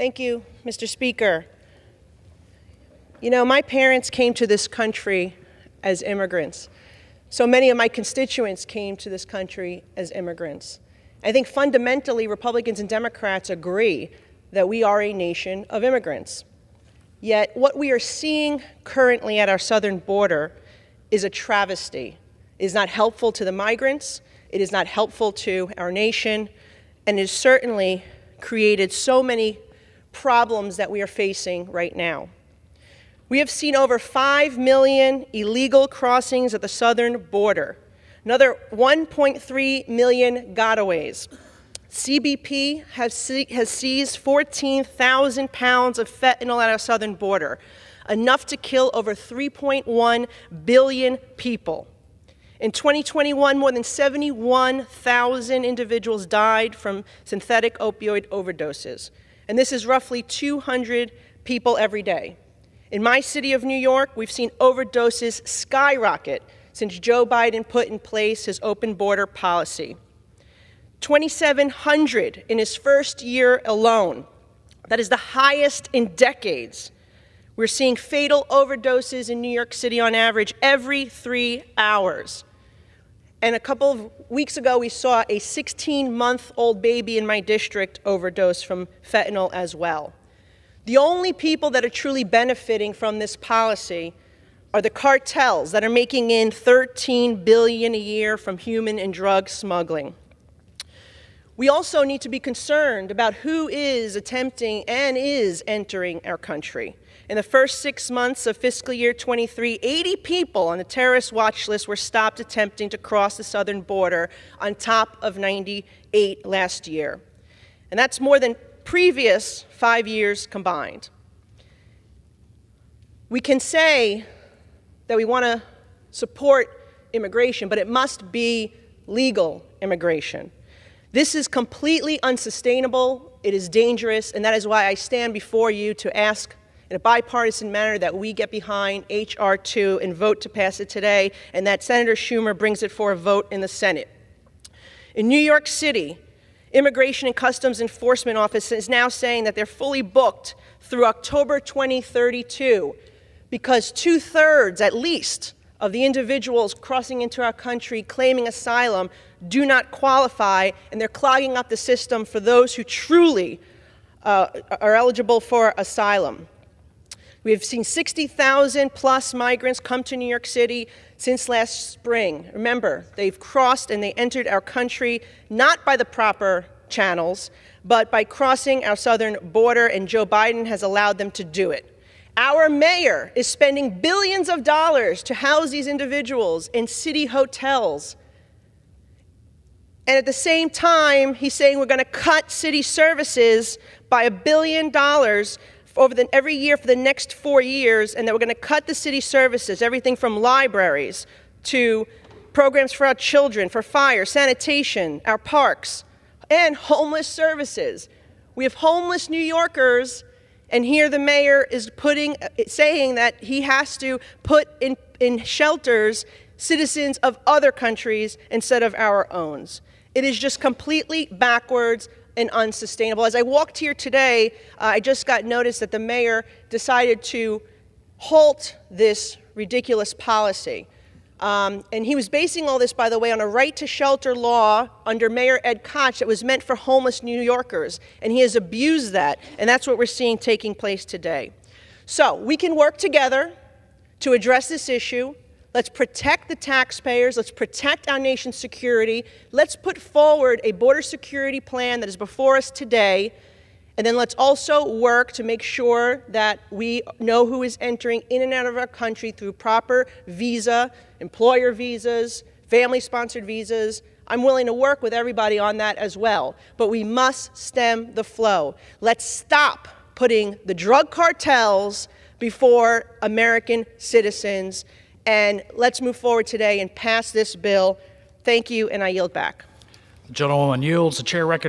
Thank you, Mr. Speaker. You know, my parents came to this country as immigrants. So many of my constituents came to this country as immigrants. I think fundamentally, Republicans and Democrats agree that we are a nation of immigrants. Yet what we are seeing currently at our southern border is a travesty. It is not helpful to the migrants, it is not helpful to our nation, and it has certainly created so many problems that we are facing right now. We have seen over 5 million illegal crossings at the southern border, another 1.3 million gotaways. CBP has seized 14,000 pounds of fentanyl at our southern border, enough to kill over 3.1 billion people. In 2021, more than 71,000 individuals died from synthetic opioid overdoses, and this is roughly 200 people every day. In my city of New York, we've seen overdoses skyrocket since Joe Biden put in place his open border policy. 2,700 in his first year alone. That is the highest in decades. We're seeing fatal overdoses in New York City on average every 3 hours. And a couple of weeks ago, we saw a 16-month-old baby in my district overdose from fentanyl as well. The only people that are truly benefiting from this policy are the cartels that are making in $13 billion a year from human and drug smuggling. We also need to be concerned about who is attempting and is entering our country. In the first 6 months of fiscal year 23, 80 people on the terrorist watch list were stopped attempting to cross the southern border, on top of 98 last year. And that's more than previous 5 years combined. We can say that we want to support immigration, but it must be legal immigration. This is completely unsustainable, it is dangerous, and that is why I stand before you to ask in a bipartisan manner that we get behind H.R. 2 and vote to pass it today, and that Senator Schumer brings it for a vote in the Senate. In New York City, Immigration and Customs Enforcement Office is now saying that they're fully booked through October 2032 because 2/3 at least of the individuals crossing into our country claiming asylum do not qualify, and they're clogging up the system for those who truly are eligible for asylum. We have seen 60,000 plus migrants come to New York City since last spring. Remember, they've crossed and they entered our country not by the proper channels, but by crossing our southern border, and Joe Biden has allowed them to do it. Our mayor is spending billions of dollars to house these individuals in city hotels. And at the same time, he's saying we're going to cut city services by $1 billion every year for the next 4 years, and that we're going to cut the city services, everything from libraries to programs for our children, for fire, sanitation, our parks, and homeless services. We have homeless New Yorkers, and here the mayor is saying that he has to put in shelters citizens of other countries instead of our own. It is just completely backwards and unsustainable. As I walked here today, I just got notice that the mayor decided to halt this ridiculous policy. And he was basing all this, by the way, on a right to shelter law under Mayor Ed Koch that was meant for homeless New Yorkers. And he has abused that, and that's what we're seeing taking place today. So we can work together to address this issue. Let's protect the taxpayers. Let's protect our nation's security. Let's put forward a border security plan that is before us today. And then let's also work to make sure that we know who is entering in and out of our country through proper visa, employer visas, family-sponsored visas. I'm willing to work with everybody on that as well. But we must stem the flow. Let's stop putting the drug cartels before American citizens. And let's move forward today and pass this bill. Thank you, and I yield back. The gentlewoman yields. The chair recognizes